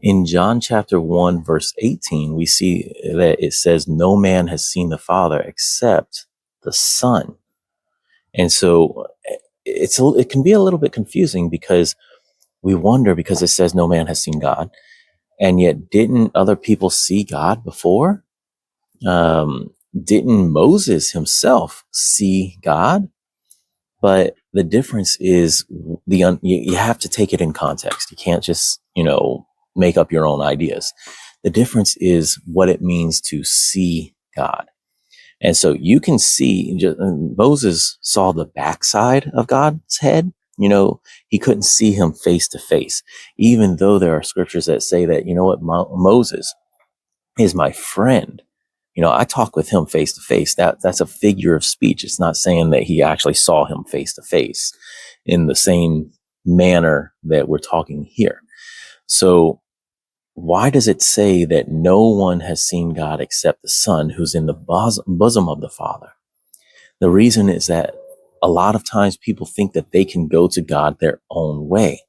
In John chapter 1, verse 18, we see that it says, no man has seen the Father except the Son. And so it can be a little bit confusing because we wonder, because it says no man has seen God, and yet didn't other people see God before? Didn't Moses himself see God? But the difference is you have to take it in context. You can't just, make up your own ideas. The difference is what it means to see God. And so you can see, Moses saw the backside of God's head. He couldn't see him face to face, even though there are scriptures that say that, Moses is my friend. I talk with him face to face. That's a figure of speech. It's not saying that he actually saw him face to face in the same manner that we're talking here. So why does it say that no one has seen God except the Son who's in the bosom of the Father? The reason is that a lot of times people think that they can go to God their own way.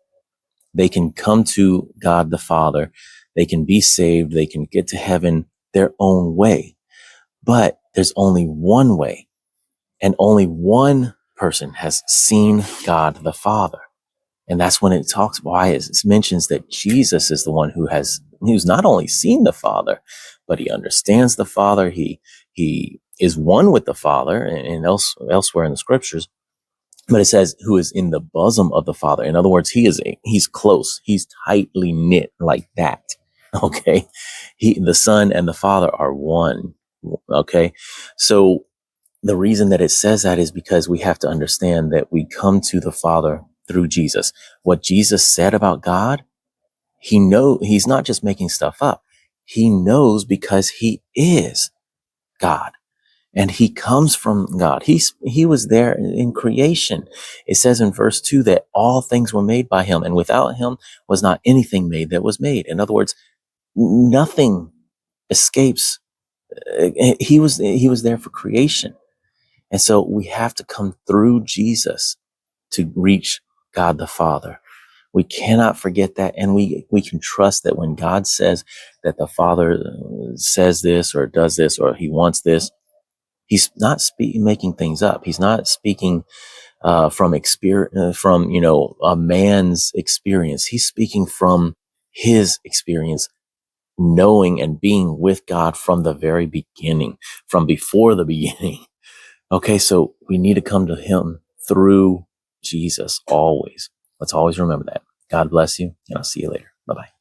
They can come to God the Father. They can be saved. They can get to heaven their own way. But there's only one way, and only one person has seen God the Father. And that's when it talks why it mentions that Jesus is the one who's not only seen the Father, but he understands the Father. He is one with the Father, and elsewhere in the scriptures. But it says who is in the bosom of the Father. In other words, he's close. He's tightly knit like that. Okay. The Son and the Father are one. Okay. So the reason that it says that is because we have to understand that we come to the Father through Jesus. What Jesus said about God, he's not just making stuff up. He knows because he is God. And he comes from God. He was there in creation. It says in verse 2 that all things were made by him, and without him was not anything made that was made. In other words, nothing escapes. He was there for creation. And so we have to come through Jesus to reach God the Father. We cannot forget that. And we can trust that when God says that the Father says this or does this or he wants this, he's not making things up. He's not speaking from experience, from a man's experience. He's speaking from his experience, knowing and being with God from the very beginning, from before the beginning. Okay, so we need to come to him through Jesus always. Let's always remember that. God bless you, and I'll see you later. Bye-bye.